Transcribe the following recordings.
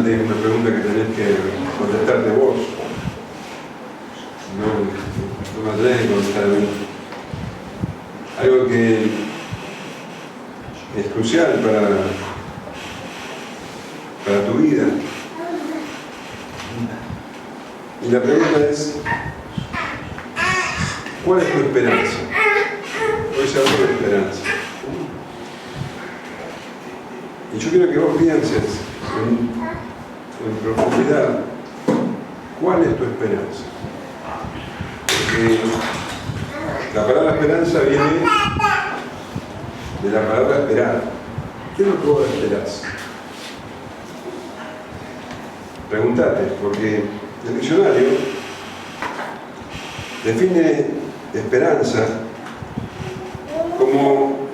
generalmente es una pregunta que tenés que contestarte vos. No me tenés que contestar a mí. Algo que es crucial para tu vida. Y la pregunta es, ¿cuál es tu esperanza? Hoy se habla de esperanza. Y yo quiero que vos pienses en profundidad, ¿cuál es tu esperanza? Porque la palabra esperanza viene de la palabra esperar. ¿Qué es lo que vos esperás? Pregúntate, porque el diccionario define esperanza como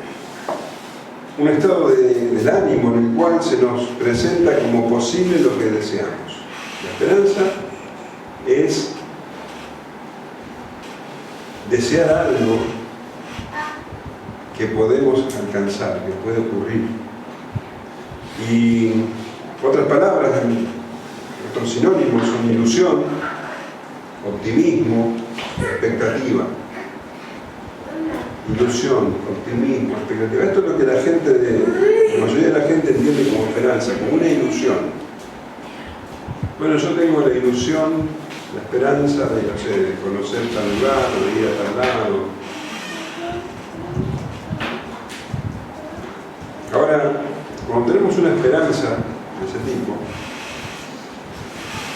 un estado del ánimo en el cual se nos presenta como posible lo que deseamos. La esperanza es desear algo que podemos alcanzar, que puede ocurrir. Y otras palabras, otros sinónimos son ilusión, optimismo, expectativa. Ilusión, optimismo, expectativa. Esto es lo que la mayoría de la gente entiende como esperanza, como una ilusión. Bueno, yo tengo la ilusión, la esperanza de, no sé, de conocer tal lugar, de ir a tal lado. Ahora, cuando tenemos una esperanza de ese tipo,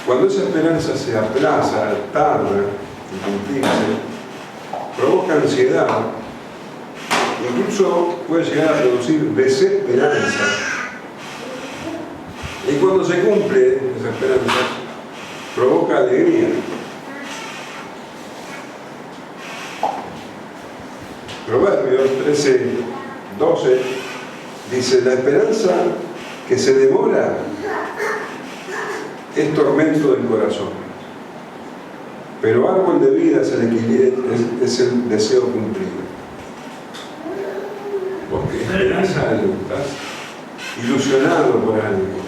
cuando esa esperanza se aplaza, tarda en cumplirse, provoca ansiedad, incluso puede llegar a producir desesperanza. Y cuando se cumple esa esperanza, provoca alegría. Proverbios 13:12 dice: la esperanza que se demora es tormento del corazón, pero árbol de vida es el deseo cumplido. Porque esperas algo, estás ilusionado por algo,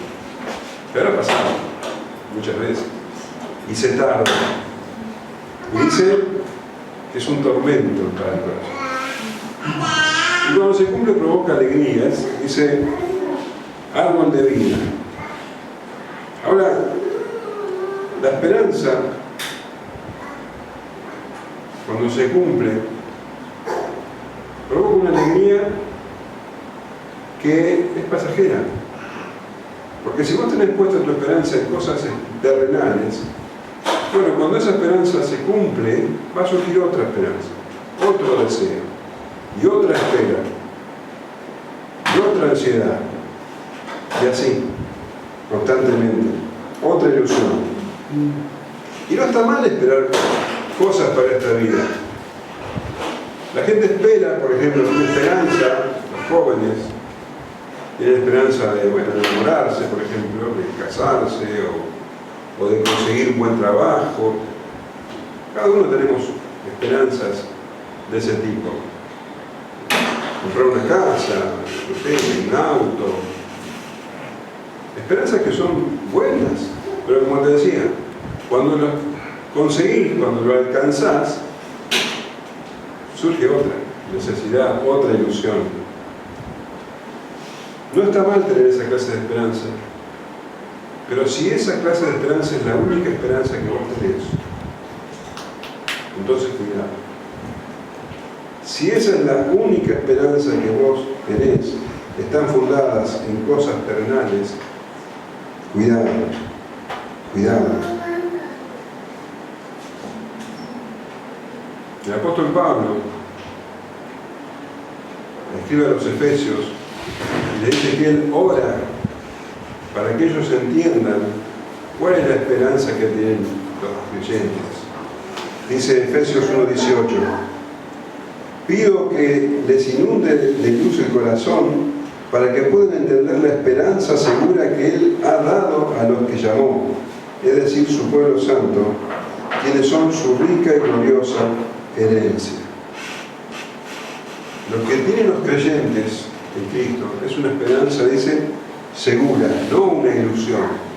pero ha pasado muchas veces y se tarda, y dice que es un tormento para el corazón, y cuando se cumple provoca alegrías. Dice árbol de vida. Ahora, la esperanza, cuando se cumple, provoca una alegría que es pasajera. Porque si vos tenés puesta tu esperanza en cosas terrenales, bueno, cuando esa esperanza se cumple, va a surgir otra esperanza, otro deseo, y otra espera, y otra ansiedad, y así, constantemente, otra ilusión. Y no está mal esperar cosas para esta vida. La gente espera, por ejemplo, una esperanza, los jóvenes tienen esperanza de, de enamorarse, por ejemplo, de casarse o de conseguir un buen trabajo. Cada uno tenemos esperanzas de ese tipo. Comprar una casa, un auto. Esperanzas que son buenas, pero como te decía, cuando lo conseguís, cuando lo alcanzás, surge otra necesidad, otra ilusión. No está mal tener esa clase de esperanza, pero si esa clase de esperanza es la única esperanza que vos tenés, entonces cuidado. Si esa es la única esperanza que vos tenés, están fundadas en cosas terrenales, cuidado, cuidado. El apóstol Pablo escribe a los Efesios y le dice que él ora para que ellos entiendan cuál es la esperanza que tienen los creyentes. Dice Efesios 1:18: pido que les inunde de luz el corazón para que puedan entender la esperanza segura que Él ha dado a los que llamó, es decir, su pueblo santo, quienes son su rica y gloriosa herencia. Lo que tienen los creyentes en Cristo es una esperanza, dice, segura, no una ilusión.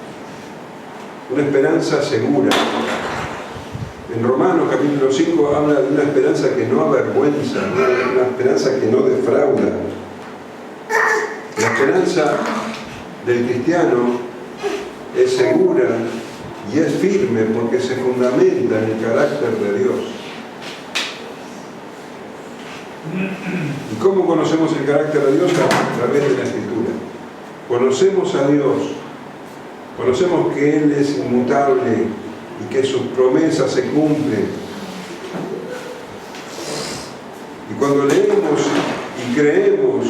una esperanza segura. En Romanos capítulo 5 habla de una esperanza que no avergüenza, una esperanza que no defrauda. La esperanza del cristiano es segura y es firme porque se fundamenta en el carácter de Dios. ¿Y cómo conocemos el carácter de Dios? A través de la Escritura. Conocemos a Dios, conocemos que Él es inmutable y que sus promesas se cumplen. Y cuando leemos y creemos,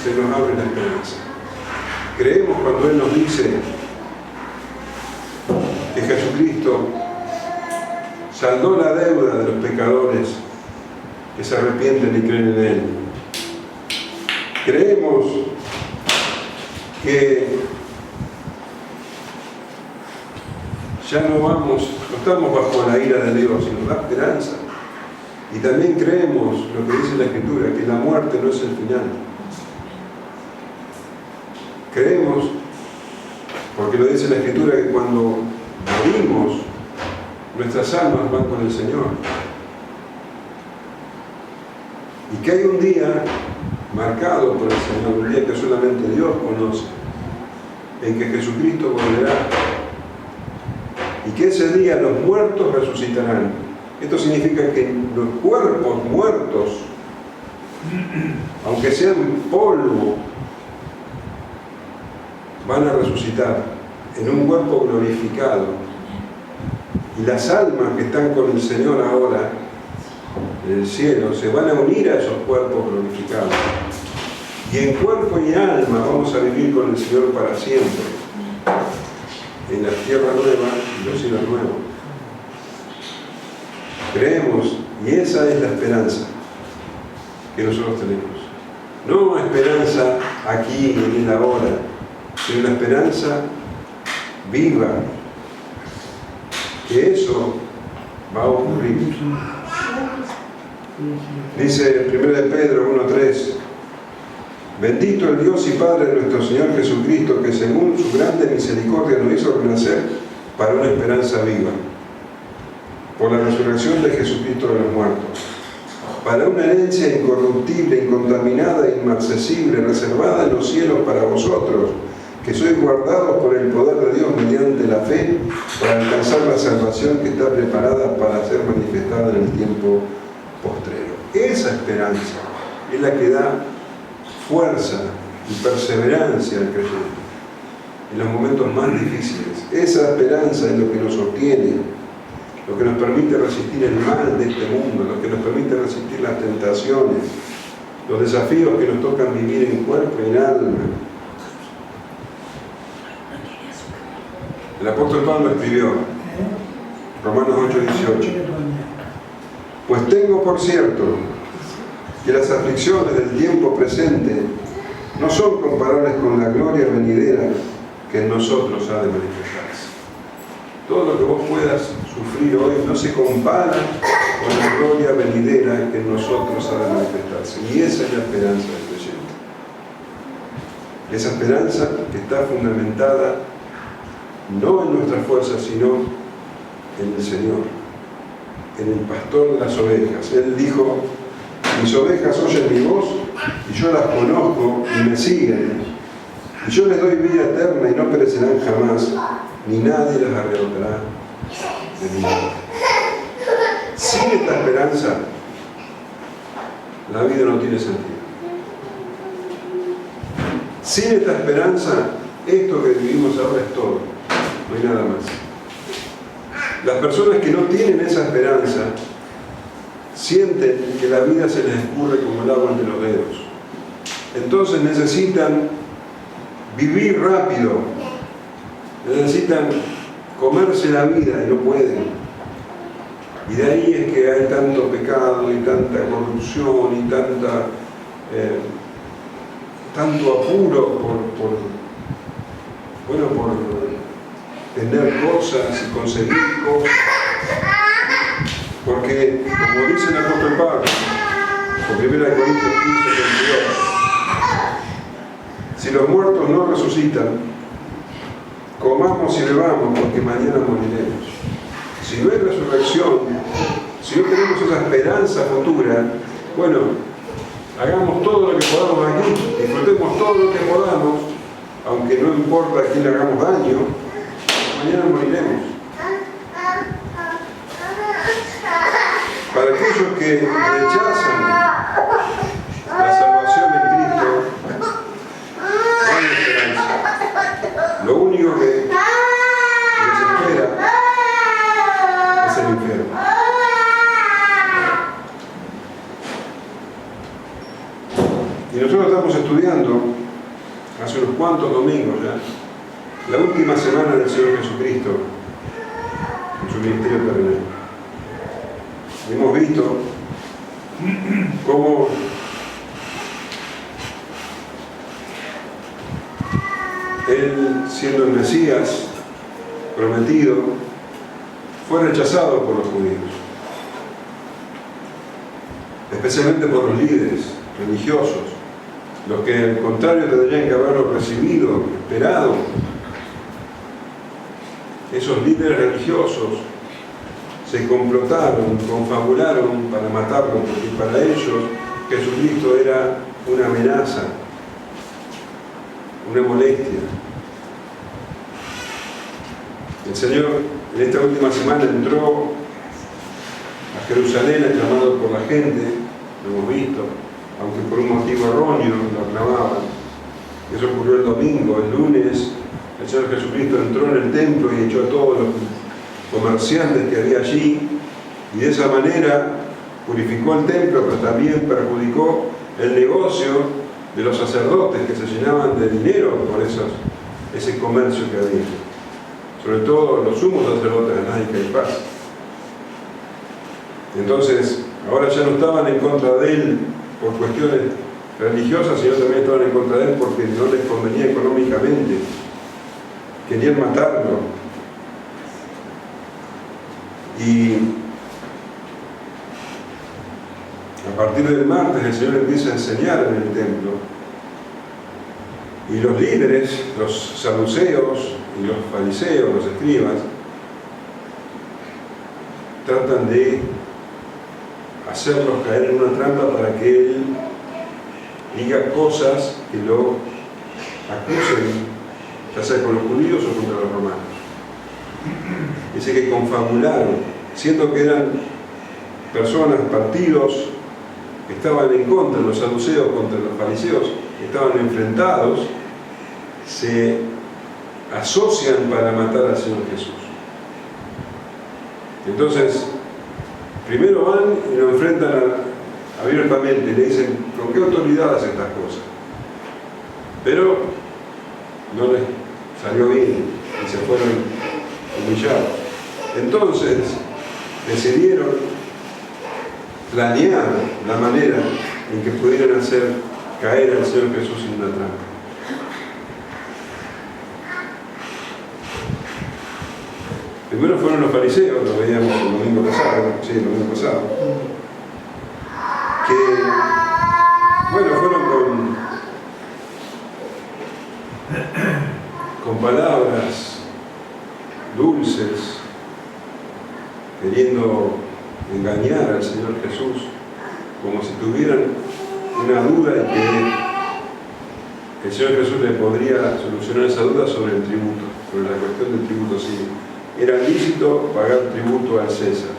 se nos abre la esperanza. Creemos cuando Él nos dice que Jesucristo saldó la deuda de los pecadores que se arrepienten y creen en Él. Creemos que ya no estamos bajo la ira de Dios, sino la esperanza. Y también creemos lo que dice la Escritura, que la muerte no es el final. Creemos, porque lo dice la Escritura, que cuando morimos, nuestras almas van con el Señor. Y que hay un día marcado por el Señor, un día que solamente Dios conoce, en que Jesucristo volverá. Y que ese día los muertos resucitarán. Esto significa que los cuerpos muertos, aunque sean polvo, van a resucitar en un cuerpo glorificado. Y las almas que están con el Señor ahora en el cielo se van a unir a esos cuerpos glorificados. Y en cuerpo y alma vamos a vivir con el Señor para siempre, en la tierra nueva y los cielos nuevos. Creemos, y esa es la esperanza que nosotros tenemos. No esperanza aquí en el ahora, sino una esperanza viva, que eso va a ocurrir. Dice 1 de Pedro 1:3: bendito el Dios y Padre de nuestro Señor Jesucristo, que según su grande misericordia nos hizo renacer para una esperanza viva, por la resurrección de Jesucristo de los muertos, para una herencia incorruptible, incontaminada e inmarcesible, reservada en los cielos para vosotros, que sois guardados por el poder de Dios mediante la fe, para alcanzar la salvación que está preparada para ser manifestada en el tiempo postrero. Esa esperanza es la que da fuerza y perseverancia al creyente en los momentos más difíciles. Esa esperanza es lo que nos sostiene, lo que nos permite resistir el mal de este mundo, lo que nos permite resistir las tentaciones, los desafíos que nos tocan vivir en cuerpo y en alma. El apóstol Pablo escribió, Romanos 8:18: pues tengo por cierto que las aflicciones del tiempo presente no son comparables con la gloria venidera que en nosotros ha de manifestarse. Todo lo que vos puedas sufrir hoy no se compara con la gloria venidera que en nosotros ha de manifestarse. Y esa es la esperanza del creyente. Esa esperanza que está fundamentada no en nuestras fuerzas, sino en el Señor, en el pastor de las ovejas. Él dijo: mis ovejas oyen mi voz y yo las conozco y me siguen, y yo les doy vida eterna y no perecerán jamás, ni nadie las arrebatará de mi mano. Sin esta esperanza, la vida no tiene sentido. Sin esta esperanza, esto que vivimos ahora es todo. No hay nada más. Las personas que no tienen esa esperanza sienten que la vida se les escurre como el agua entre los dedos. Entonces necesitan vivir rápido, necesitan comerse la vida y no pueden. Y de ahí es que hay tanto pecado y tanta corrupción y tanto apuro por tener cosas y conseguir cosas. Porque, como dice el apóstol Pablo, en 1 Corintios 15:22, si los muertos no resucitan, comamos y bebamos porque mañana moriremos. Si no hay resurrección, si no tenemos esa esperanza futura, bueno, hagamos todo lo que podamos aquí, disfrutemos todo lo que podamos, aunque no importa a quién le hagamos daño, mañana moriremos. Para aquellos que rechazan la salvación en Cristo, no hay esperanza. Lo único que les espera es el infierno. Y nosotros estamos estudiando, hace unos cuantos domingos ya, la última semana del Señor Jesucristo en su ministerio terrenal. Hemos visto cómo Él, siendo el Mesías prometido, fue rechazado por los judíos, especialmente por los líderes religiosos, los que al contrario tendrían que haberlo recibido, esperado. Esos líderes religiosos se complotaron, confabularon para matarlo, porque para ellos Jesucristo era una amenaza, una molestia. El Señor en esta última semana entró a Jerusalén aclamado por la gente, lo hemos visto, aunque por un motivo erróneo lo aclamaban. Eso ocurrió el domingo. El lunes el Señor Jesucristo entró en el templo y echó a todos los comerciantes que había allí, y de esa manera purificó el templo, pero también perjudicó el negocio de los sacerdotes, que se llenaban de dinero por ese comercio que había, sobre todo los sumos sacerdotes de Anás y Caifás. Entonces, ahora ya no estaban en contra de él por cuestiones religiosas, sino también estaban en contra de él porque no les convenía económicamente. Querían matarlo. Y a partir del martes el Señor empieza a enseñar en el templo, y los líderes, los saduceos y los fariseos, los escribas, tratan de hacerlos caer en una trampa para que Él diga cosas que lo acusen, ya sea con los judíos o contra los romanos. Dice que confabularon, siendo que eran personas, partidos que estaban en contra, los saduceos contra los fariseos, que estaban enfrentados, se asocian para matar al Señor Jesús. Entonces, primero van y lo enfrentan abiertamente y le dicen, ¿con qué autoridad hace estas cosas? Pero no les salió bien y se fueron humillados. Entonces decidieron planear la manera en que pudieran hacer caer al Señor Jesús en una trampa. Primero fueron los fariseos, lo veíamos el domingo pasado, que, bueno, fueron con palabras dulces, queriendo engañar al Señor Jesús, como si tuvieran una duda de que el Señor Jesús le podría solucionar esa duda sobre el tributo, sobre la cuestión del tributo, si era lícito pagar tributo al César.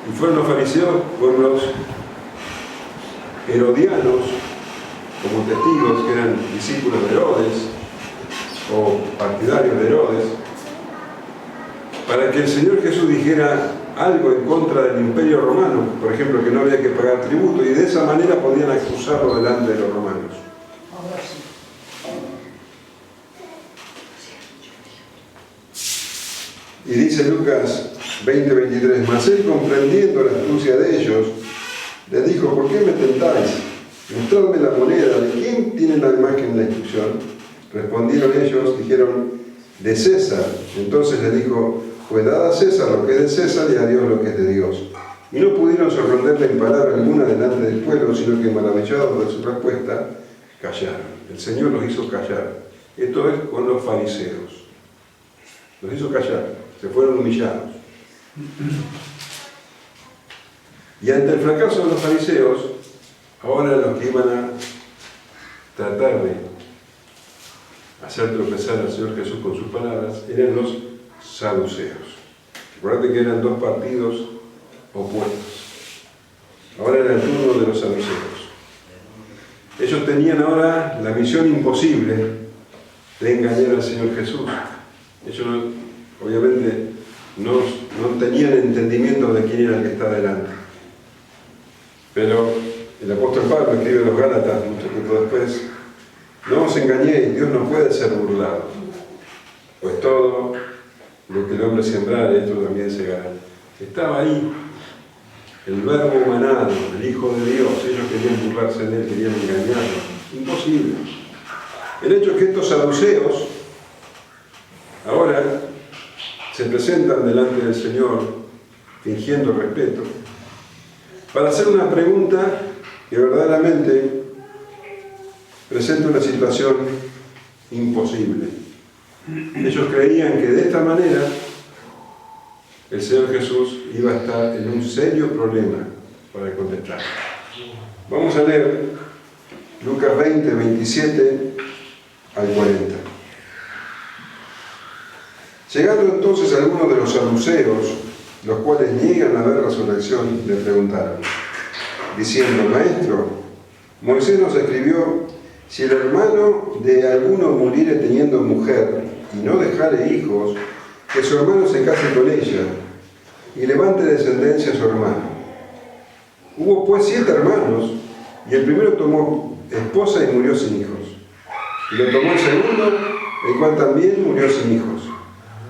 Y fueron los fariseos con los herodianos como testigos, que eran discípulos de Herodes o partidarios de Herodes, para que el Señor Jesús dijera algo en contra del Imperio Romano, por ejemplo, que no había que pagar tributo, y de esa manera podían acusarlo delante de los romanos. Y dice Lucas 20:23, mas él, comprendiendo la astucia de ellos, les dijo, ¿por qué me tentáis? Mostradme la moneda, ¿de quién tiene la imagen de la inscripción? Respondieron ellos, dijeron, de César. Entonces le dijo, pues dad a César lo que es de César y a Dios lo que es de Dios. Y no pudieron sorprenderle en palabra alguna delante del pueblo, sino que maravillados de su respuesta, callaron. el Señor los hizo callar. Esto es con los fariseos. Los hizo callar, se fueron humillados. Y ante el fracaso de los fariseos, ahora los que iban a tratar de hacer tropezar al Señor Jesús con sus palabras eran los saduceos. Recuerden que eran dos partidos opuestos. Ahora era el turno de los saduceos. Ellos tenían ahora la misión imposible de engañar al Señor Jesús. Ellos obviamente no tenían entendimiento de quién era el que está delante. Pero el apóstol Pablo escribe a los Gálatas mucho tiempo después: no os engañéis, Dios no puede ser burlado, pues todo lo que el hombre sembrare, esto también segará. Estaba ahí el verbo humanado, el Hijo de Dios. Ellos querían burlarse de él, querían engañarlo. Imposible. El hecho es que estos saduceos ahora se presentan delante del Señor fingiendo respeto para hacer una pregunta que verdaderamente presenta una situación imposible. Ellos creían que de esta manera el Señor Jesús iba a estar en un serio problema para contestar. Vamos a leer Lucas 20, 27 al 40. Llegando entonces algunos de los saduceos, los cuales niegan haber resurrección, le preguntaron, diciendo: Maestro, Moisés nos escribió: si el hermano de alguno muriere teniendo mujer y no dejare hijos, que su hermano se case con ella y levante descendencia a su hermano. Hubo pues 7 hermanos, y el primero tomó esposa y murió sin hijos. Y lo tomó el segundo, el cual también murió sin hijos.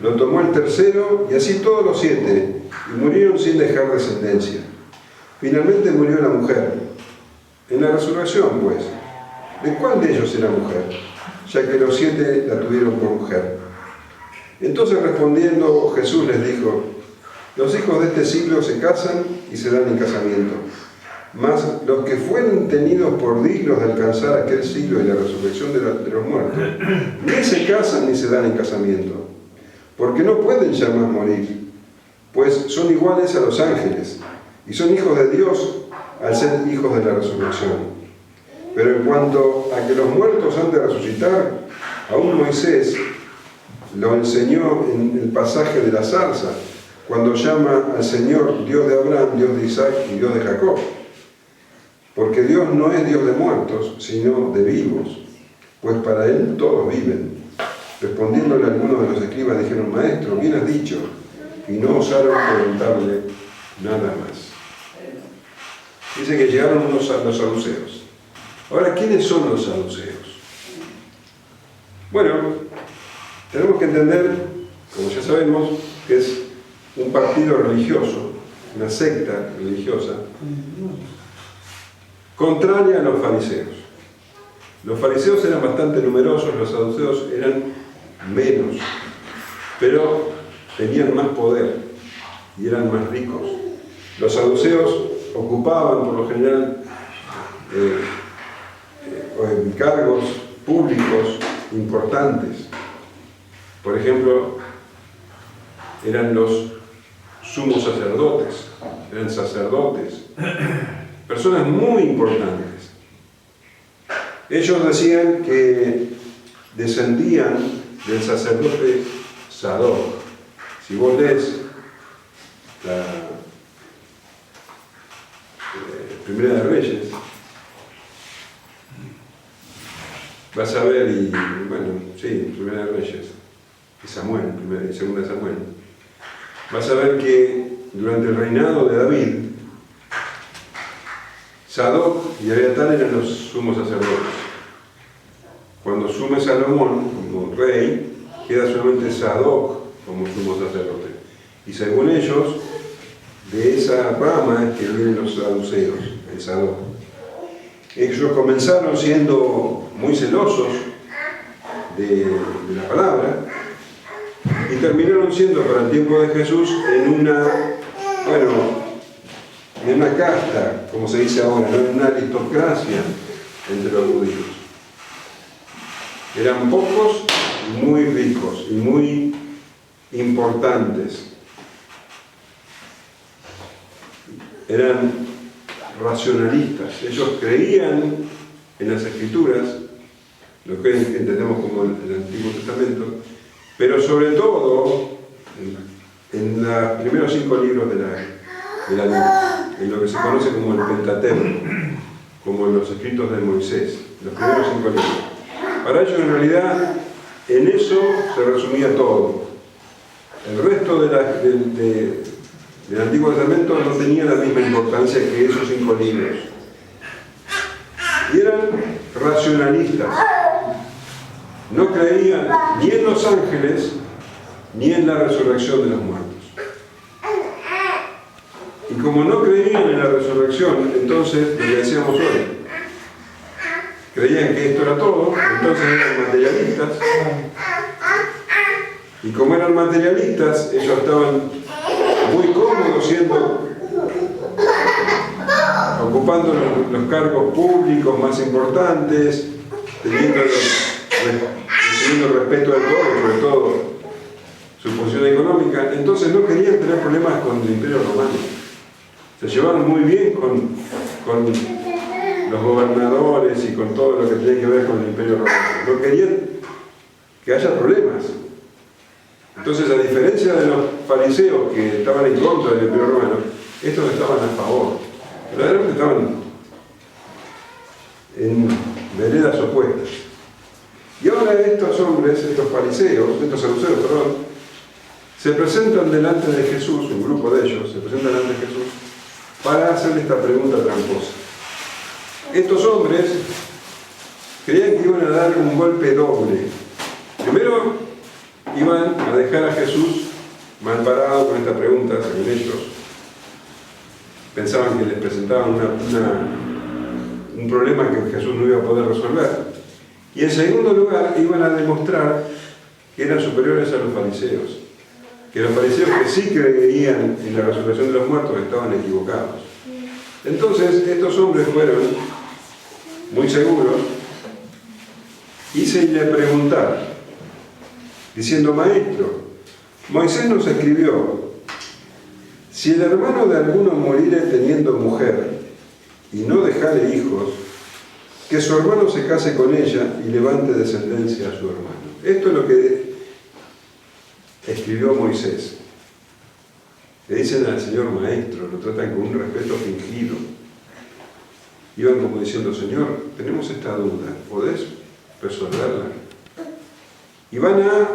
Lo tomó el tercero, y así todos los 7, y murieron sin dejar descendencia. Finalmente murió la mujer. En la resurrección, pues, ¿de cuál de ellos era mujer? Ya que los 7 la tuvieron por mujer. Entonces respondiendo Jesús les dijo: los hijos de este siglo se casan y se dan en casamiento, mas los que fueren tenidos por dignos de alcanzar aquel siglo y la resurrección de los muertos, ni se casan ni se dan en casamiento, porque no pueden ya más morir, pues son iguales a los ángeles, y son hijos de Dios al ser hijos de la resurrección. Pero en cuanto a que los muertos han de resucitar, aún Moisés lo enseñó en el pasaje de la zarza, cuando llama al Señor Dios de Abraham, Dios de Isaac y Dios de Jacob. Porque Dios no es Dios de muertos, sino de vivos, pues para Él todos viven. Respondiéndole algunos de los escribas, dijeron: Maestro, bien has dicho, y no osaron preguntarle nada más. Dice que llegaron los saduceos. Ahora, ¿quiénes son los saduceos? Bueno, tenemos que entender, como ya sabemos, que es un partido religioso, una secta religiosa, contraria a los fariseos. Los fariseos eran bastante numerosos, los saduceos eran menos, pero tenían más poder y eran más ricos. Los saduceos ocupaban, por lo general, cargos públicos importantes. Por ejemplo, eran los sumos sacerdotes, eran sacerdotes, personas muy importantes. Ellos decían que descendían del sacerdote Sadoc. Si vos lees la Primera de Reyes, vas a ver, y bueno, sí, Primera de Reyes, y Samuel, Primera y Segunda de Samuel, vas a ver que durante el reinado de David, Sadoc y Abiatar eran los sumos sacerdotes. Cuando sume Salomón como rey, queda solamente Sadoc como sumo sacerdote. Y según ellos, de esa rama es que vienen los saduceos, el Sadoc. Ellos comenzaron siendo muy celosos de la palabra y terminaron siendo, para el tiempo de Jesús, en una casta, como se dice ahora, ¿no? En una aristocracia entre los judíos. Eran pocos y muy ricos y muy importantes. Eran racionalistas. Ellos creían en las Escrituras, lo que entendemos como el Antiguo Testamento, pero sobre todo en los primeros 5 libros de la Biblia, en lo que se conoce como el Pentateuco, como en los escritos de Moisés, los primeros 5 libros. Para ellos, en realidad, en eso se resumía todo. El resto del Antiguo Testamento no tenía la misma importancia que esos 5 libros. Y eran racionalistas. No creían ni en los ángeles, ni en la resurrección de los muertos. Y como no creían en la resurrección, entonces, lo que decíamos hoy, creían que esto era todo, entonces eran materialistas. Y como eran materialistas, ellos estaban muy cómodos ocupando los cargos públicos más importantes, recibiendo el respeto de todos, sobre todo su posición económica. Entonces no querían tener problemas con el Imperio Romano. Se llevaban muy bien con los gobernadores y con todo lo que tenía que ver con el Imperio Romano. No querían que haya problemas. Entonces, a diferencia de los fariseos que estaban en contra del Imperio Romano, estos estaban a favor. Verdaderamente estaban en veredas opuestas. Y ahora estos hombres, estos saduceos, se presentan delante de Jesús, un grupo de ellos, se presentan delante de Jesús para hacerle esta pregunta tramposa. Estos hombres creían que iban a dar un golpe doble. Primero, iban a dejar a Jesús mal parado con esta pregunta, según ellos. Pensaban que les presentaban un problema que Jesús no iba a poder resolver. Y en segundo lugar, iban a demostrar que eran superiores a los fariseos. Que los fariseos que sí creían en la resurrección de los muertos estaban equivocados. Entonces, estos hombres fueron muy seguros y se le preguntaron, diciendo: Maestro, Moisés nos escribió: si el hermano de alguno muriere teniendo mujer y no dejare hijos, que su hermano se case con ella y levante descendencia a su hermano. Esto es lo que escribió Moisés. Le dicen al Señor Maestro, lo tratan con un respeto fingido. Iban como diciendo: Señor, tenemos esta duda, ¿podés resolverla? Y van a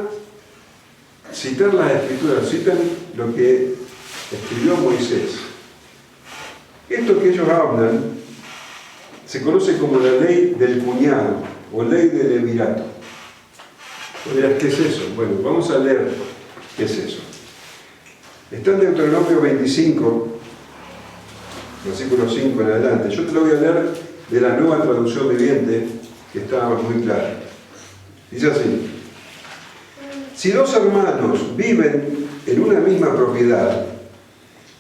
citar las Escrituras, citan lo que escribió Moisés. Esto que ellos hablan se conoce como la ley del cuñado o ley del levirato. Vos dirás, ¿qué es eso? Bueno, vamos a leer qué es eso. Está en Deuteronomio 25, versículo 5 en adelante. Yo te lo voy a leer de la Nueva Traducción Viviente, que está muy clara. Dice así: si 2 hermanos viven en una misma propiedad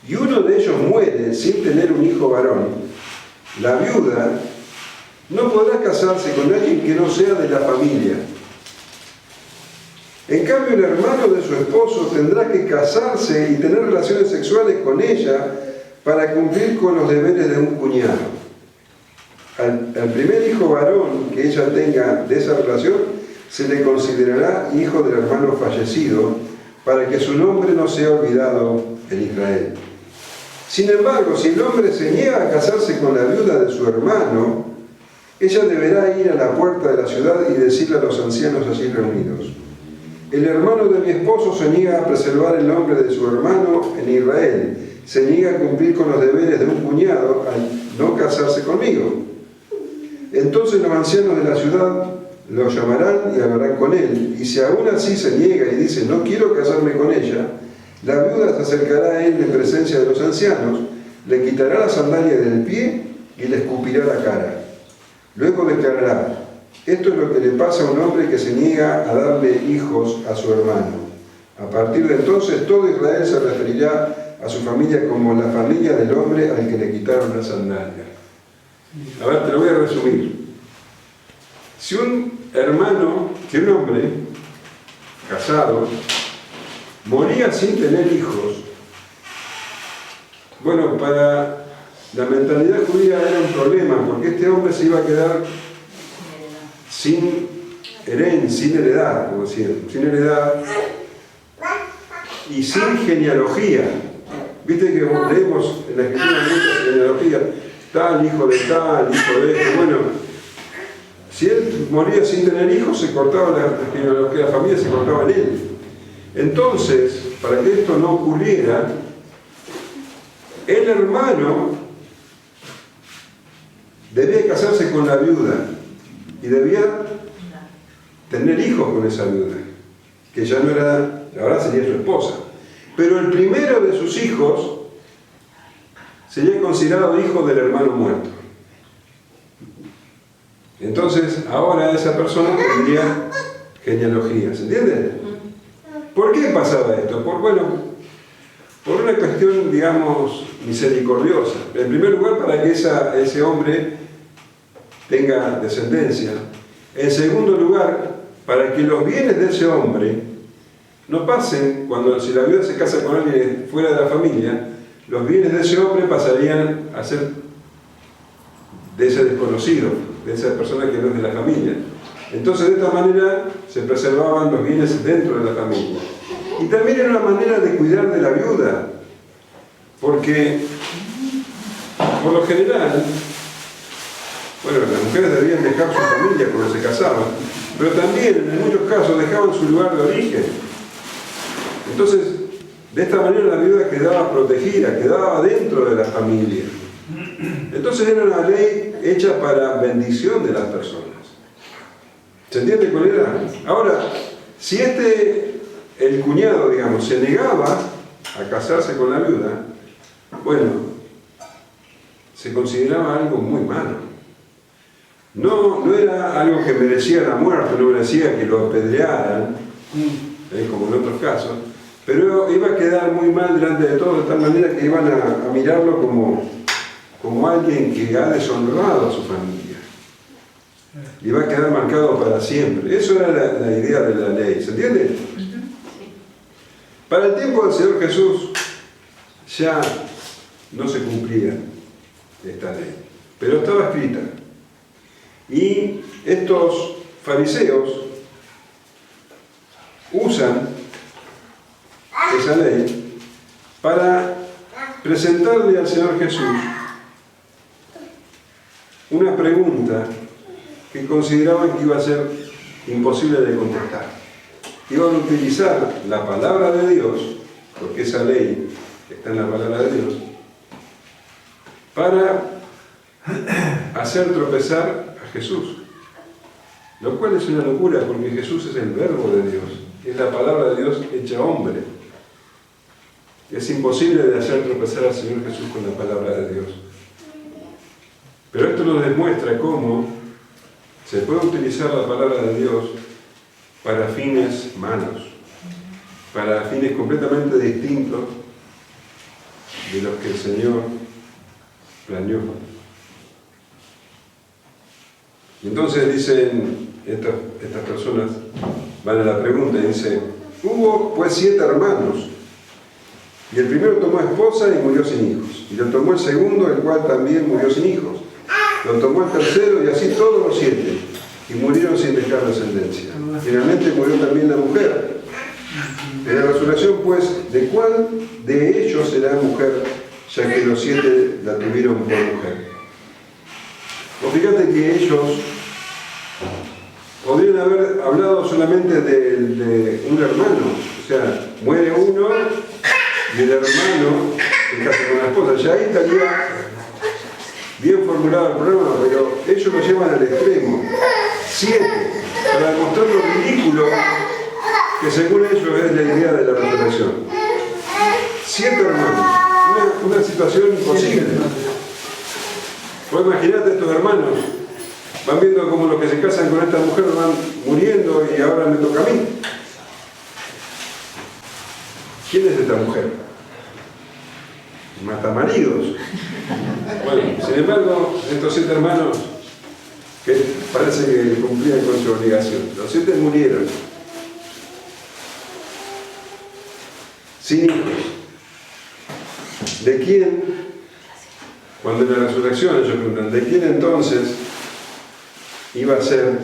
y uno de ellos muere sin tener un hijo varón, la viuda no podrá casarse con alguien que no sea de la familia. En cambio, el hermano de su esposo tendrá que casarse y tener relaciones sexuales con ella para cumplir con los deberes de un cuñado. Al primer hijo varón que ella tenga de esa relación se le considerará hijo del hermano fallecido, para que su nombre no sea olvidado en Israel. Sin embargo, si el hombre se niega a casarse con la viuda de su hermano, ella deberá ir a la puerta de la ciudad y decirle a los ancianos allí reunidos: el hermano de mi esposo se niega a preservar el nombre de su hermano en Israel, se niega a cumplir con los deberes de un cuñado al no casarse conmigo. Entonces los ancianos de la ciudad lo llamarán y hablarán con él, y si aún así se niega y dice: no quiero casarme con ella, la viuda se acercará a él en presencia de los ancianos, le quitará la sandalia del pie y le escupirá la cara. Luego declarará: esto es lo que le pasa a un hombre que se niega a darle hijos a su hermano. A partir de entonces todo Israel se referirá a su familia como la familia del hombre al que le quitaron la sandalia. A ver, te lo voy a resumir. Si un hermano que un hombre casado moría sin tener hijos, bueno, para la mentalidad judía era un problema, porque este hombre se iba a quedar sin heredad, como decían, sin heredad y sin genealogía. Viste que leemos en la escritura muchas genealogías, tal hijo de tal, hijo de este. Bueno, si él moría sin tener hijos, se cortaba la genealogía, la familia se cortaba en él. Entonces, para que esto no ocurriera, el hermano debía casarse con la viuda y debía tener hijos con esa viuda, que ya no era, ahora sería su esposa. Pero el primero de sus hijos sería considerado hijo del hermano muerto. Entonces, ahora esa persona tendría genealogía, ¿se entiende? ¿Por qué pasaba esto? Por una cuestión, digamos, misericordiosa. En primer lugar, para que ese hombre tenga descendencia. En segundo lugar, para que los bienes de ese hombre no pasen, si la viuda se casa con alguien fuera de la familia, los bienes de ese hombre pasarían a ser de ese desconocido, de esa persona que no es de la familia. Entonces, de esta manera se preservaban los bienes dentro de la familia. Y también era una manera de cuidar de la viuda, porque por lo general, bueno, las mujeres debían dejar su familia cuando se casaban, pero también en muchos casos dejaban su lugar de origen. Entonces, de esta manera la viuda quedaba protegida, quedaba dentro de la familia. Entonces era una ley hecha para bendición de las personas. ¿Se entiende cuál era? Ahora, si el cuñado, digamos, se negaba a casarse con la viuda, bueno, se consideraba algo muy malo. No era algo que merecía la muerte, no merecía que lo apedrearan, como en otros casos, pero iba a quedar muy mal delante de todos, de tal manera que iban a mirarlo como alguien que ha deshonrado a su familia. Y va a quedar marcado para siempre. Eso era la idea de la ley, ¿se entiende? Para el tiempo del Señor Jesús ya no se cumplía esta ley, pero estaba escrita. Y estos fariseos usan esa ley para presentarle al Señor Jesús una pregunta que consideraban que iba a ser imposible de contestar. Iban a utilizar la palabra de Dios, porque esa ley está en la palabra de Dios, para hacer tropezar a Jesús. Lo cual es una locura, porque Jesús es el verbo de Dios, es la palabra de Dios hecha hombre. Es imposible de hacer tropezar al Señor Jesús con la palabra de Dios. Pero esto nos demuestra cómo se puede utilizar la palabra de Dios para fines malos, para fines completamente distintos de los que el Señor planeó. Y entonces dicen estas personas, van a la pregunta y dice: hubo pues 7 hermanos, y el primero tomó esposa y murió sin hijos, y lo tomó el segundo, el cual también murió sin hijos, lo tomó el tercero, y así todos los 7, y murieron sin dejar descendencia. Finalmente murió también la mujer. En la resurrección, pues, ¿de cuál de ellos será mujer, ya que los 7 la tuvieron por mujer? O fíjate que ellos podrían haber hablado solamente de un hermano, o sea, muere uno y el hermano se casa con la esposa. Ya ahí estaría bien formulado el problema, pero ellos lo llevan al extremo. 7, para demostrar lo ridículo que según ellos es la idea de la resurrección. 7 hermanos, una situación imposible. Vos imaginate estos hermanos, van viendo como los que se casan con esta mujer van muriendo y ahora me toca a mí. ¿Quién es esta mujer? Matamaridos. Bueno, sin embargo, estos 7 hermanos que parece que cumplían con su obligación. Los 7 murieron sin hijos. ¿De quién? Cuando en la resurrección ellos preguntan, ¿de quién entonces iba a ser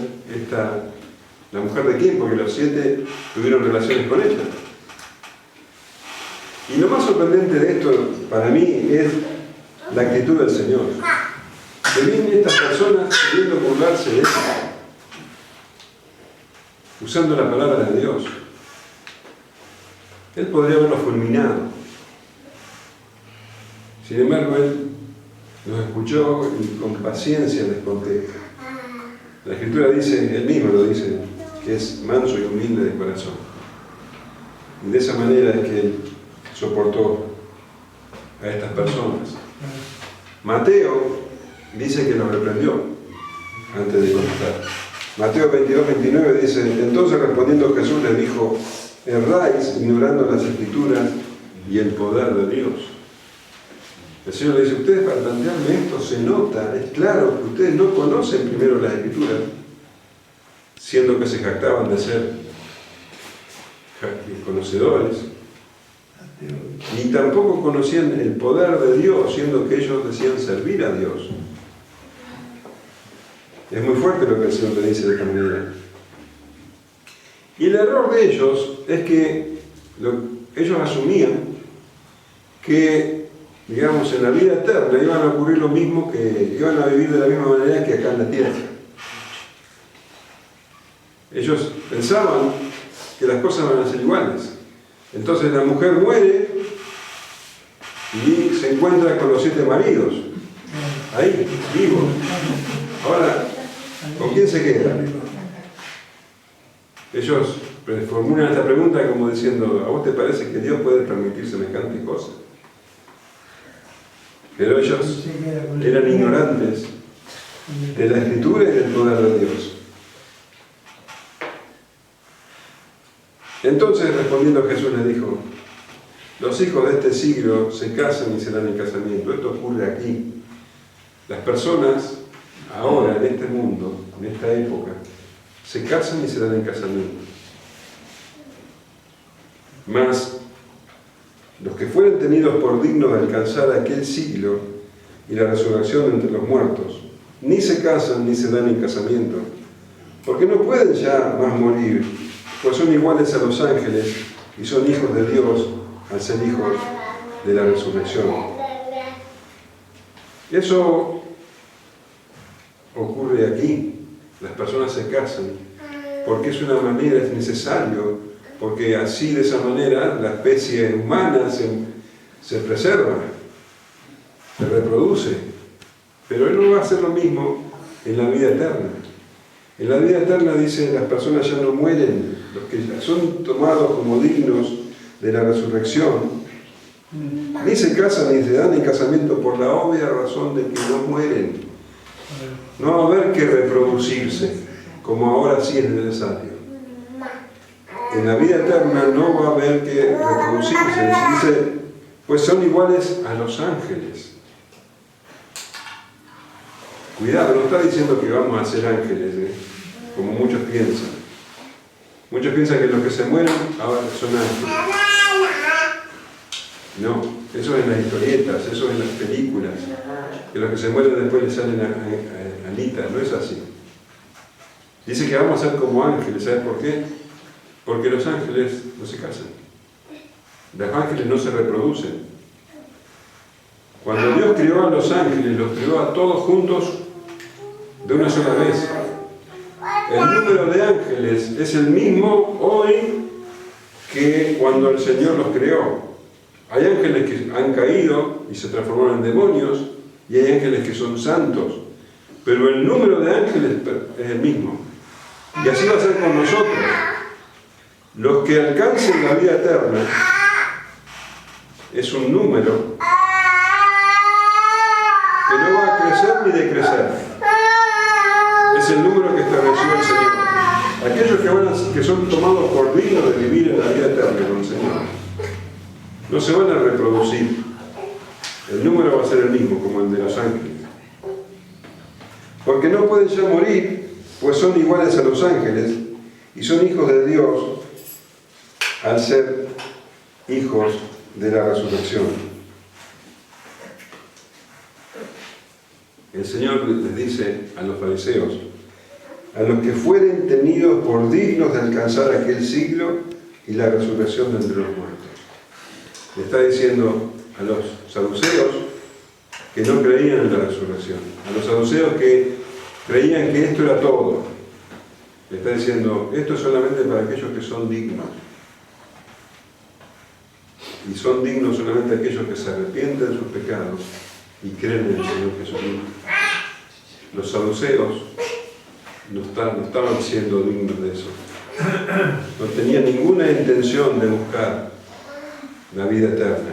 la mujer de quién? Porque los 7 tuvieron relaciones con ella. Y lo más sorprendente de esto para mí es la actitud del Señor. Que vienen estas personas queriendo burlarse de Él, usando la palabra de Dios. Él podría haberlos fulminado. Sin embargo, Él los escuchó y con paciencia les contesta. La Escritura dice, Él mismo lo dice, que es manso y humilde de corazón. Y de esa manera es que Él soportó a estas personas. Mateo dice que los reprendió antes de contestar. Mateo 22-29 dice, entonces respondiendo Jesús les dijo, erráis ignorando las Escrituras y el poder de Dios. El Señor le dice, ustedes para plantearme esto se nota, es claro que ustedes no conocen primero las Escrituras, siendo que se jactaban de ser conocedores, ni tampoco conocían el poder de Dios, siendo que ellos decían servir a Dios. Es muy fuerte lo que el Señor le dice de esta manera. Y el error de ellos es que ellos asumían que, digamos, en la vida eterna iban a ocurrir lo mismo, que iban a vivir de la misma manera que acá en la tierra. Ellos pensaban que las cosas van a ser iguales. Entonces la mujer muere y se encuentra con los 7 maridos, ahí, vivos. Ahora, ¿con quién se queda? Ellos formulan esta pregunta como diciendo, ¿a vos te parece que Dios puede permitir semejante cosa? Pero ellos eran ignorantes de la Escritura y del poder de Dios. Entonces, respondiendo Jesús les dijo, los hijos de este siglo se casan y se dan en casamiento. Esto ocurre aquí. Las personas ahora en este mundo, en esta época, se casan y se dan en casamiento. Mas los que fueren tenidos por dignos de alcanzar aquel siglo y la resurrección entre los muertos, ni se casan ni se dan en casamiento, porque no pueden ya más morir, pues son iguales a los ángeles y son hijos de Dios al ser hijos de la resurrección. Eso ocurre aquí. Las personas se casan porque es una manera, es necesario, porque así de esa manera la especie humana se preserva, se reproduce. Pero Él no va a hacer lo mismo en la vida eterna. En la vida eterna, dice, las personas ya no mueren, los que ya son tomados como dignos de la resurrección, ni se casan ni se dan en casamiento por la obvia razón de que no mueren. No va a haber que reproducirse, como ahora sí es necesario. En la vida eterna no va a haber que reproducirse. Dice, pues son iguales a los ángeles. Cuidado, no está diciendo que vamos a ser ángeles, como muchos piensan. Muchos piensan que los que se mueren ahora son ángeles. No, eso es en las historietas, eso es en las películas. Que los que se mueren después les salen alitas, no es así. Dice que vamos a ser como ángeles, ¿sabes por qué? Porque los ángeles no se casan. Los ángeles no se reproducen. Cuando Dios creó a los ángeles, los creó a todos juntos de una sola vez. El número de ángeles es el mismo hoy que cuando el Señor los creó. Hay ángeles que han caído y se transformaron en demonios, y hay ángeles que son santos, pero el número de ángeles es el mismo. Y así va a ser con nosotros. Los que alcancen la vida eterna es un número que no va a crecer ni decrecer. Es el número que estableció el Señor. Aquellos que son tomados por dignos de vivir en la vida eterna con el Señor no se van a reproducir. El número va a ser el mismo, como el de los ángeles. Porque no pueden ya morir, pues son iguales a los ángeles y son hijos de Dios al ser hijos de la resurrección. El Señor les dice a los fariseos: a los que fueren tenidos por dignos de alcanzar aquel siglo y la resurrección de entre los muertos. Le está diciendo a los saduceos que no creían en la resurrección, a los saduceos que creían que esto era todo. Le está diciendo: esto es solamente para aquellos que son dignos. Y son dignos solamente aquellos que se arrepienten de sus pecados y creen en el Señor Jesucristo. Los saduceos no estaban siendo dignos de eso. No tenían ninguna intención de buscar la vida eterna.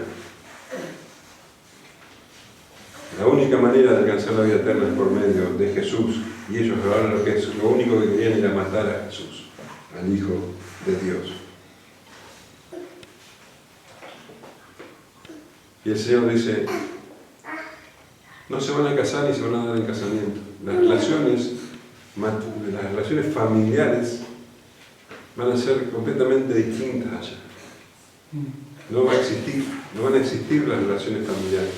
La única manera de alcanzar la vida eterna es por medio de Jesús. Y ellos ahora lo único que querían era matar a Jesús, al Hijo de Dios. Y el Señor dice: no se van a casar ni se van a dar en casamiento. Las relaciones familiares van a ser completamente distintas allá. No van a existir las relaciones familiares.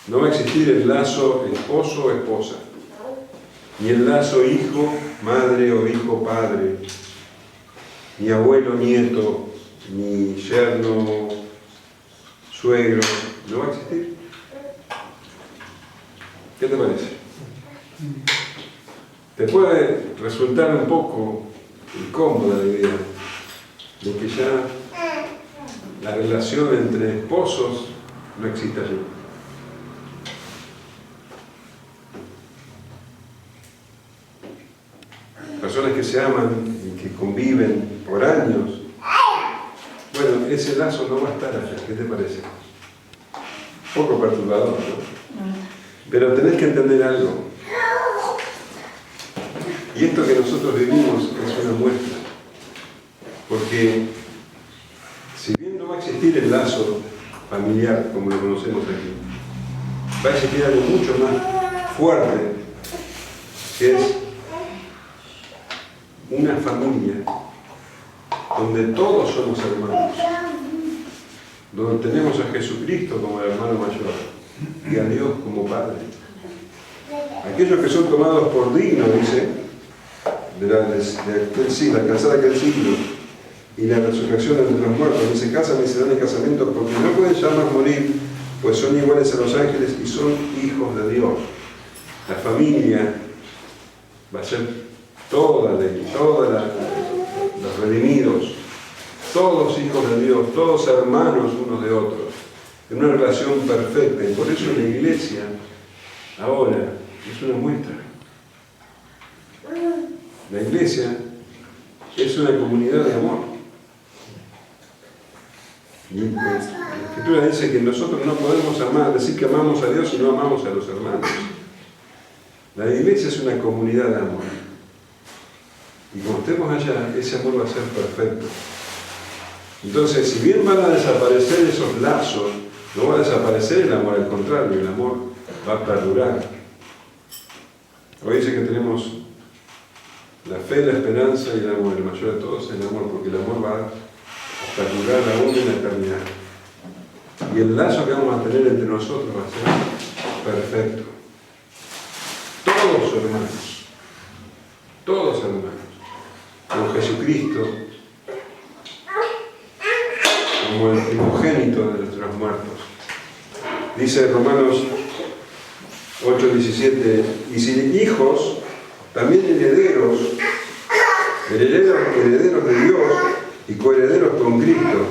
No va a existir el lazo esposo o esposa, ni el lazo hijo, madre o hijo, padre, ni abuelo, nieto, ni yerno, suegro. No va a existir. ¿Qué te parece? Te puede resultar un poco incómoda la idea de que ya la relación entre esposos no existe allí. Personas que se aman y que conviven por años. Bueno, ese lazo no va a estar allá. ¿Qué te parece? Un poco perturbador, ¿no? Pero tenés que entender algo. Y esto que nosotros vivimos es una muestra. Porque si bien no va a existir el lazo familiar como lo conocemos aquí, va a existir algo mucho más fuerte, que es una familia donde todos somos hermanos, donde tenemos a Jesucristo como el hermano mayor y a Dios como Padre. Aquellos que son tomados por dignos, dice, de alcanzar aquel siglo y la resurrección de entre los muertos, ni se casan ni se dan en casamiento, porque no pueden llamar morir, pues son iguales a los ángeles y son hijos de Dios. La familia va a ser todos los redimidos, todos hijos de Dios, todos hermanos unos de otros, en una relación perfecta. Y por eso la iglesia ahora es una muestra. La iglesia es una comunidad de amor. Y la Escritura dice que nosotros no podemos decir que amamos a Dios si no amamos a los hermanos. La iglesia es una comunidad de amor. Y cuando estemos allá, ese amor va a ser perfecto. Entonces, si bien van a desaparecer esos lazos, no va a desaparecer el amor, al contrario, el amor va a perdurar. Hoy dice que tenemos la fe, la esperanza y el amor. El mayor de todos es el amor, porque el amor va a perdurar aún en la eternidad. Y el lazo que vamos a tener entre nosotros va a ser perfecto. Todos hermanos, con Jesucristo como el primogénito de nuestros muertos. Dice Romanos 8:17, y si hijos, también herederos de Dios y coherederos con Cristo,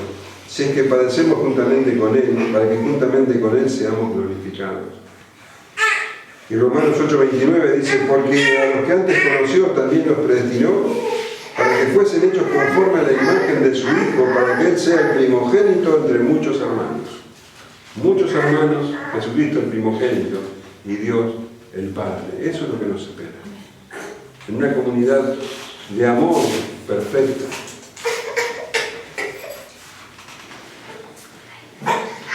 si es que padecemos juntamente con Él, para que juntamente con Él seamos glorificados. Y Romanos 8:29 dice, porque a los que antes conoció también los predestinó, para que fuesen hechos conforme a la imagen de su Hijo, para que Él sea el primogénito entre muchos hermanos. Muchos hermanos, Jesucristo el primogénito y Dios el Padre. Eso es lo que nos espera. En una comunidad de amor perfecta.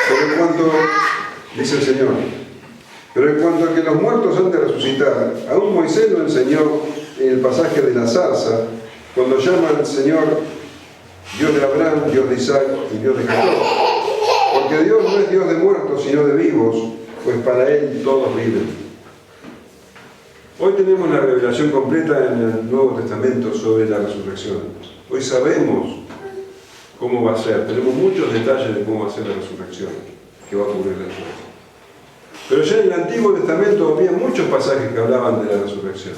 Pero en cuanto, dice el Señor, pero en cuanto a que los muertos han de resucitar, aún Moisés lo enseñó en el pasaje de la zarza, cuando llama al Señor Dios de Abraham, Dios de Isaac y Dios de Jacob. Porque Dios no es Dios de muertos, sino de vivos, pues para Él todos viven. Hoy tenemos la revelación completa en el Nuevo Testamento sobre la resurrección. Hoy sabemos cómo va a ser. Tenemos muchos detalles de cómo va a ser la resurrección, que va a ocurrir después. Pero ya en el Antiguo Testamento había muchos pasajes que hablaban de la resurrección.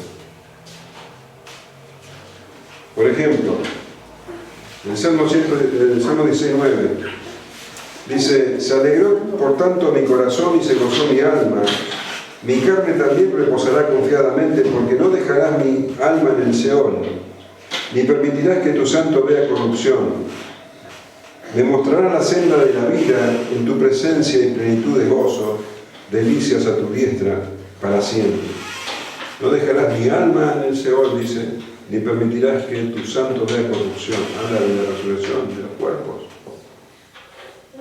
Por ejemplo, en el Salmo 19 dice: se alegró por tanto mi corazón y se gozó mi alma. Mi carne también reposará confiadamente, porque no dejarás mi alma en el Seol, ni permitirás que tu santo vea corrupción. Me mostrarás la senda de la vida en tu presencia y plenitud de gozo, delicias a tu diestra para siempre. No dejarás mi alma en el Seol, dice, ni permitirás que tu santo vea corrupción. Habla de la resurrección de los cuerpos.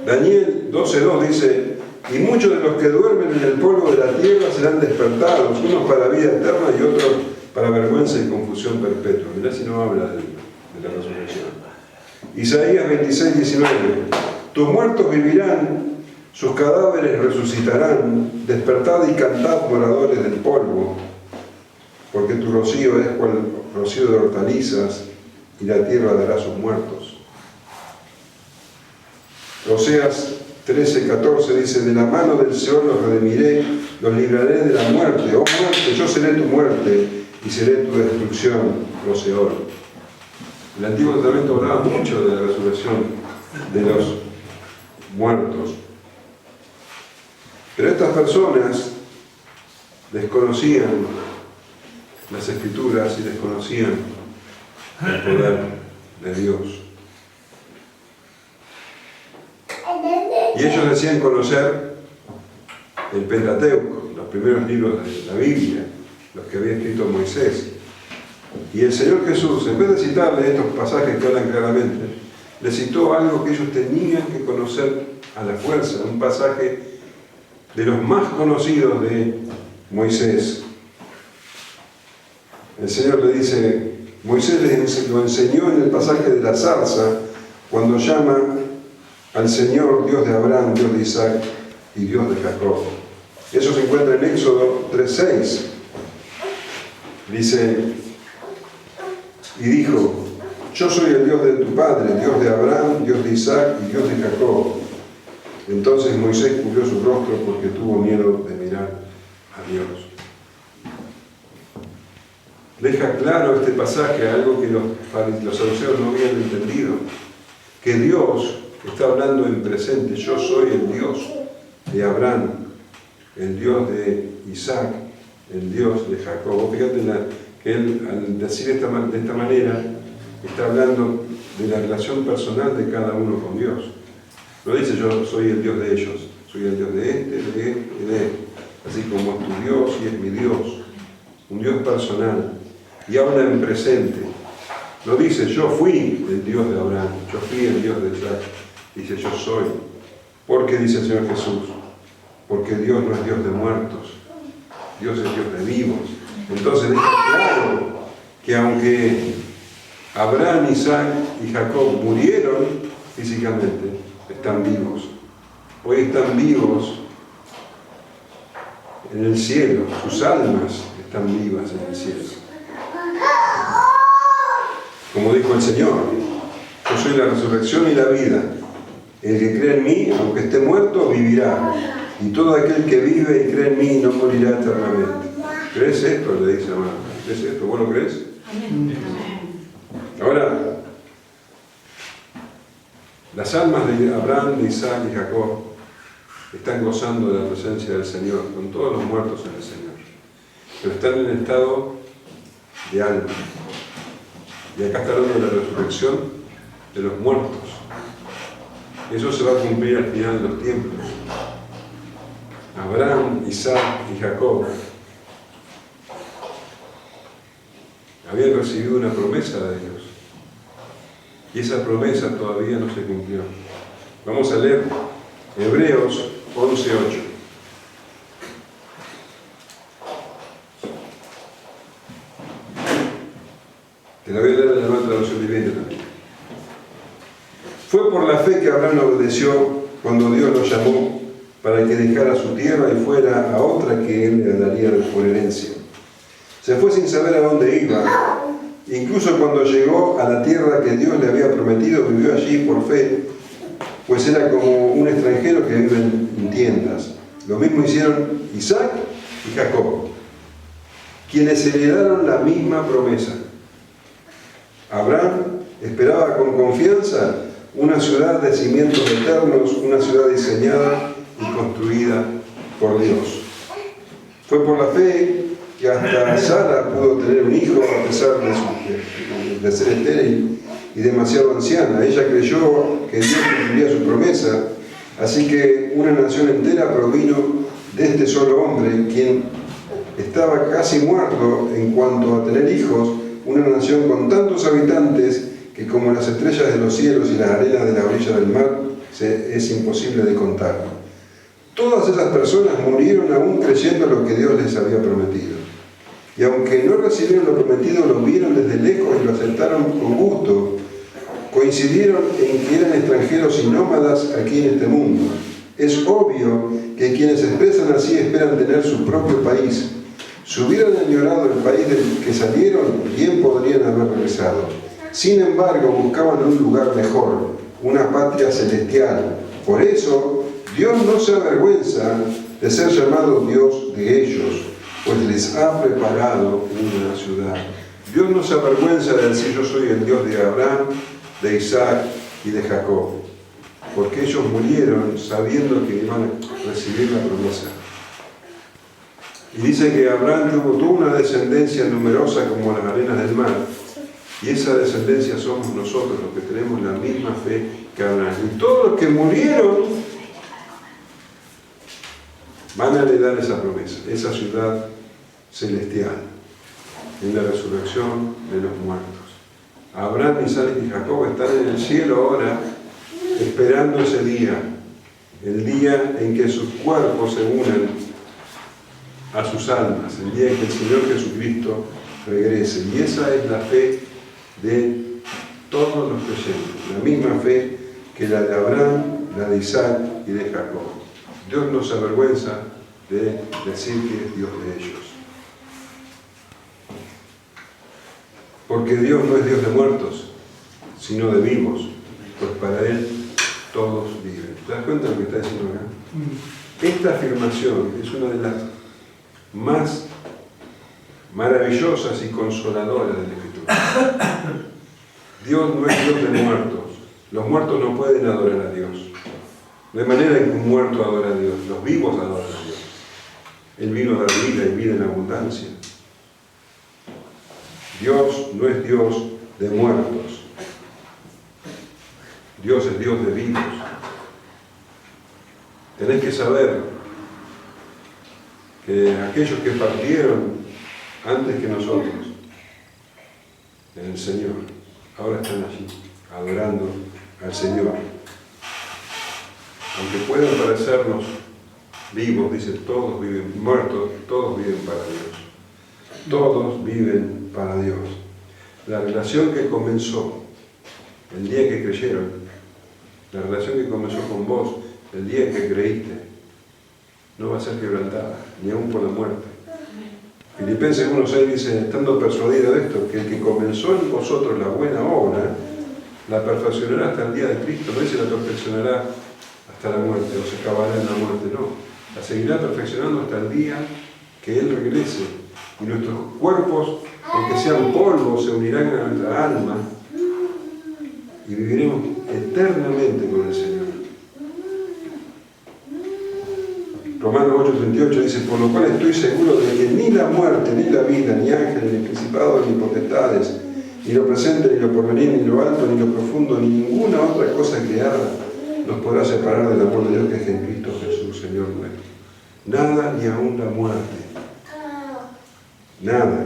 Daniel 12:2 dice: y muchos de los que duermen en el polvo de la tierra serán despertados, unos para vida eterna y otros para vergüenza y confusión perpetua. Mirá si no habla de la resurrección. Isaías 26:19: tus muertos vivirán, sus cadáveres resucitarán, despertad y cantad, moradores del polvo, porque tu rocío es cual rocío de hortalizas, y la tierra dará sus muertos. Oseas 13:14 dice: de la mano del Señor los redimiré, los libraré de la muerte. Oh muerte, yo seré tu muerte y seré tu destrucción, oh Seol. El Antiguo Testamento hablaba mucho de la resurrección de los muertos. Pero estas personas desconocían las Escrituras y desconocían el poder de Dios. Y ellos decían conocer el Pentateuco, los primeros libros de la Biblia, los que había escrito Moisés. Y el Señor Jesús, en vez de citarle estos pasajes que hablan claramente, le citó algo que ellos tenían que conocer a la fuerza, un pasaje de los más conocidos de Moisés. El Señor le dice, Moisés les lo enseñó en el pasaje de la zarza, cuando llama al Señor, Dios de Abraham, Dios de Isaac y Dios de Jacob. Eso se encuentra en Éxodo 3:6. Dice, y dijo, yo soy el Dios de tu padre, Dios de Abraham, Dios de Isaac y Dios de Jacob. Entonces Moisés cubrió su rostro porque tuvo miedo de mirar a Dios. Deja claro este pasaje algo que los saduceos no habían entendido, que Dios está hablando en presente. Yo soy el Dios de Abraham, el Dios de Isaac, el Dios de Jacob. Fíjate que él, al decir de esta manera, está hablando de la relación personal de cada uno con Dios. No dice yo soy el Dios de ellos, soy el Dios de este, y de este. Así como es tu Dios y es mi Dios. Un Dios personal. Y habla en presente. No dice yo fui el Dios de Abraham, yo fui el Dios de Isaac. Dice yo soy. ¿Por qué dice el Señor Jesús? Porque Dios no es Dios de muertos, Dios es Dios de vivos. Entonces deja claro que aunque Abraham, Isaac y Jacob murieron físicamente, están vivos. Hoy están vivos en el cielo, sus almas están vivas en el cielo. Como dijo el Señor, yo soy la resurrección y la vida. El que cree en mí, aunque esté muerto, vivirá. Y todo aquel que vive y cree en mí no morirá eternamente. ¿Crees esto? Le dice a Marta. ¿Crees esto? ¿Vos lo crees? Amén. Ahora, las almas de Abraham, de Isaac y Jacob están gozando de la presencia del Señor, con todos los muertos en el Señor. Pero están en estado de alma. Y acá está hablando de la resurrección de los muertos. Eso se va a cumplir al final de los tiempos. Abraham, Isaac y Jacob habían recibido una promesa de Dios. Y esa promesa todavía no se cumplió. Vamos a leer Hebreos 11:8. Fue por la fe que Abraham obedeció cuando Dios lo llamó para que dejara su tierra y fuera a otra que él le daría por herencia. Se fue sin saber a dónde iba. Incluso cuando llegó a la tierra que Dios le había prometido, vivió allí por fe, pues era como un extranjero que vive en tiendas. Lo mismo hicieron Isaac y Jacob, quienes heredaron la misma promesa. Abraham esperaba con confianza una ciudad de cimientos eternos, una ciudad diseñada y construida por Dios. Fue por la fe que hasta Sara pudo tener un hijo a pesar de ser estéril y demasiado anciana. Ella creyó que Dios cumpliría su promesa, así que una nación entera provino de este solo hombre, quien estaba casi muerto en cuanto a tener hijos, una nación con tantos habitantes que como las estrellas de los cielos y las arenas de la orilla del mar es imposible de contar. Todas esas personas murieron aún creyendo lo que Dios les había prometido. Y aunque no recibieron lo prometido, lo vieron desde lejos y lo aceptaron con gusto. Coincidieron en que eran extranjeros y nómadas aquí en este mundo. Es obvio que quienes se expresan así esperan tener su propio país. Si hubieran añorado el país del que salieron, bien podrían haber regresado. Sin embargo, buscaban un lugar mejor, una patria celestial. Por eso, Dios no se avergüenza de ser llamado Dios de ellos, pues les ha preparado una ciudad. Dios no se avergüenza de decir: yo soy el Dios de Abraham, de Isaac y de Jacob, porque ellos murieron sabiendo que iban a recibir la promesa. Y dice que Abraham tuvo toda una descendencia numerosa como las arenas del mar, y esa descendencia somos nosotros, los que tenemos la misma fe que Abraham. Y todos los que murieron van a heredar esa promesa, esa ciudad celestial, en la resurrección de los muertos. Abraham, Isaac y Jacob están en el cielo ahora, esperando ese día, el día en que sus cuerpos se unan a sus almas, el día en que el Señor Jesucristo regrese. Y esa es la fe de todos los creyentes, la misma fe que la de Abraham, la de Isaac y de Jacob. Dios no se avergüenza de decir que es Dios de ellos. Porque Dios no es Dios de muertos, sino de vivos, pues para Él todos viven. ¿Te das cuenta de lo que está diciendo acá? Esta afirmación es una de las más maravillosas y consoladoras de la Escritura. Dios no es Dios de muertos. Los muertos no pueden adorar a Dios. No hay manera en que un muerto adore a Dios. Los vivos adoran a Dios. Él vino a dar vida y vida en abundancia. Dios no es Dios de muertos. Dios es Dios de vivos. Tenés que saber que aquellos que partieron antes que nosotros en el Señor, ahora están allí, adorando al Señor. Aunque puedan parecernos vivos, dice, todos viven muertos, todos viven para Dios. Todos viven para Dios. La relación que comenzó el día que creyeron, la relación que comenzó con vos el día que creíste, no va a ser quebrantada, ni aún por la muerte. Filipenses 1:6 dice, estando persuadido de esto, que el que comenzó en vosotros la buena obra, la perfeccionará hasta el día de Cristo. No dice la perfeccionará hasta la muerte, o se acabará en la muerte, no. La seguirá perfeccionando hasta el día que Él regrese. Y nuestros cuerpos, aunque sean polvo, se unirán a nuestra alma y viviremos eternamente con el Señor. Romanos 8:38 dice, por lo cual estoy seguro de que ni la muerte, ni la vida, ni ángeles, ni principados, ni potestades, ni lo presente, ni lo porvenir, ni lo alto, ni lo profundo, ni ninguna otra cosa creada nos podrá separar del amor de Dios que es en Cristo Jesús, Señor nuestro. Nada, ni aún la muerte. Nada.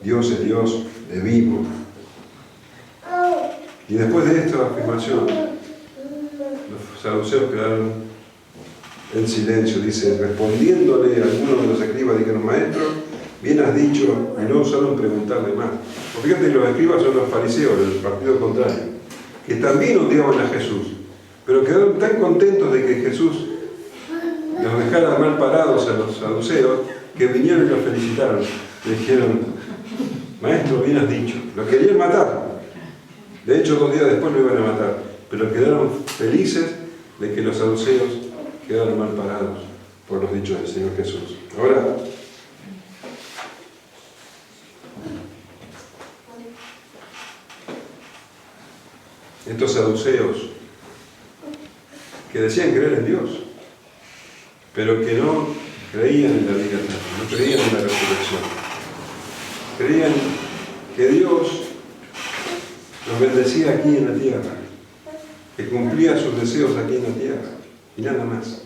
Dios es Dios de vivo. Y después de esta afirmación, los saduceos quedaron en silencio. Dice, respondiéndole a algunos de los escribas, dijeron, maestro, bien has dicho, y no usaron preguntarle más. Porque fíjate, los escribas son los fariseos, del partido contrario. que también odiaban a Jesús, pero quedaron tan contentos de que Jesús los dejara mal parados a los saduceos, que vinieron y los felicitaron. Le dijeron: maestro, bien has dicho. Lo querían matar. De hecho, 2 días después lo iban a matar, pero quedaron felices de que los saduceos quedaron mal parados por los dichos del Señor Jesús. Ahora, estos saduceos que decían creer en Dios, pero que no creían en la vida eterna, no creían en la resurrección. Creían que Dios los bendecía aquí en la tierra, que cumplía sus deseos aquí en la tierra, y nada más.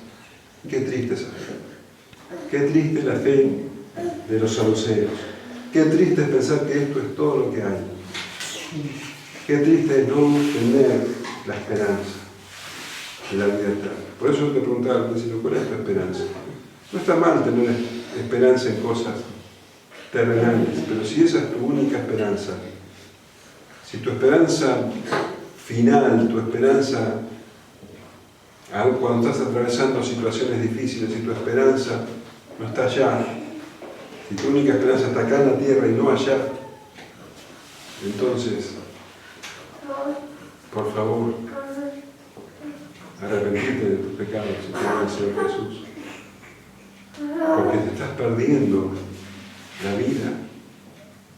Qué triste esa fe. Qué triste la fe de los saduceos. Qué triste es pensar que esto es todo lo que hay. Qué triste es no tener la esperanza de la vida eterna. Por eso te preguntaba, ¿cuál es tu esperanza? No está mal tener esperanza en cosas terrenales, pero si esa es tu única esperanza, si tu esperanza final, tu esperanza, aun cuando estás atravesando situaciones difíciles, si tu esperanza no está allá, si tu única esperanza está acá en la tierra y no allá, entonces, por favor, arrepentirte de tus pecados y creer en el Señor Jesús. Porque te estás perdiendo la vida.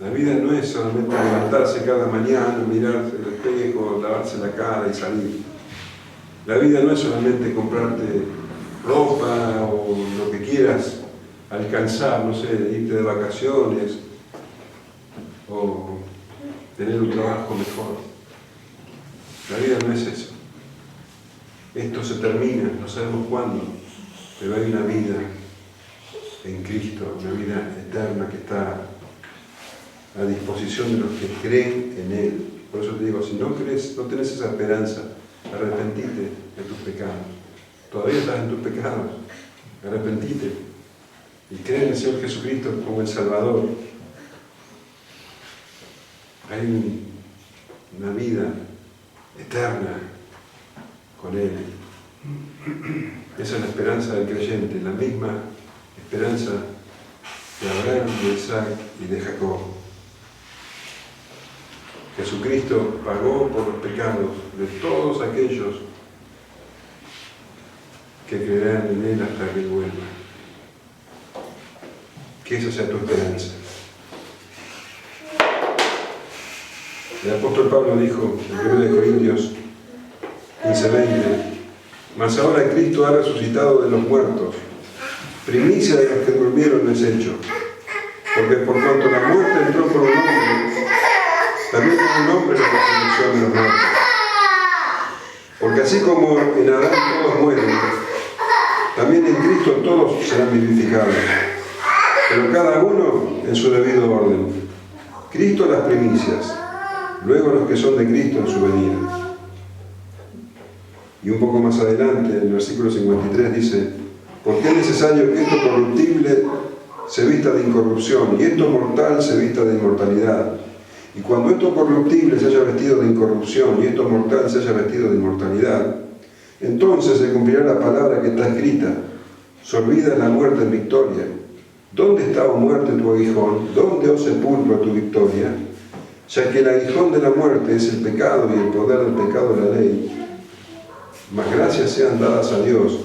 La vida no es solamente levantarse cada mañana, mirarse al espejo, lavarse la cara y salir. La vida no es solamente comprarte ropa o lo que quieras alcanzar, no sé, irte de vacaciones o tener un trabajo mejor. La vida no es eso. Esto se termina, no sabemos cuándo, pero hay una vida en Cristo, una vida eterna que está a disposición de los que creen en Él. Por eso te digo, si no crees, no tenés esa esperanza, arrepentite de tus pecados. Todavía estás en tus pecados, arrepentite y cree en el Señor Jesucristo como el Salvador. Hay una vida eterna con Él. Esa es la esperanza del creyente, la misma esperanza de Abraham, de Isaac y de Jacob. Jesucristo pagó por los pecados de todos aquellos que creerán en Él hasta que Él vuelva. Que esa sea tu esperanza. El apóstol Pablo dijo en 1 Corintios 15:20: mas ahora Cristo ha resucitado de los muertos, primicia de los que durmieron es hecho, porque por cuanto la muerte entró por un hombre, también por un hombre la resurrección de los muertos. Porque así como en Adán todos mueren, también en Cristo todos serán vivificados, pero cada uno en su debido orden. Cristo las primicias, luego los que son de Cristo en su venida. Y un poco más adelante, en el versículo 53, dice: porque es necesario que esto corruptible se vista de incorrupción y esto mortal se vista de inmortalidad. Y cuando esto corruptible se haya vestido de incorrupción y esto mortal se haya vestido de inmortalidad, entonces se cumplirá la palabra que está escrita: sorbida es la muerte en victoria. ¿Dónde está, oh muerte, tu aguijón? ¿Dónde, oh sepulcro, tu victoria? Ya que el aguijón de la muerte es el pecado y el poder del pecado de la ley. Mas gracias sean dadas a Dios,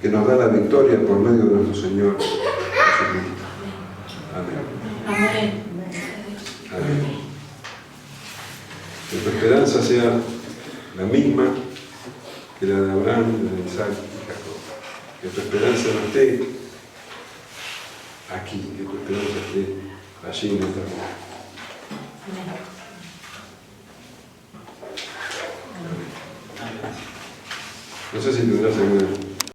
que nos da la victoria por medio de nuestro Señor Jesucristo. Amén. Amén. Amén. Que tu esperanza sea la misma que la de Abraham, la de Isaac y Jacob. Que tu esperanza no esté aquí, que tu esperanza esté allí en nuestra vida. No sé si tendrás alguna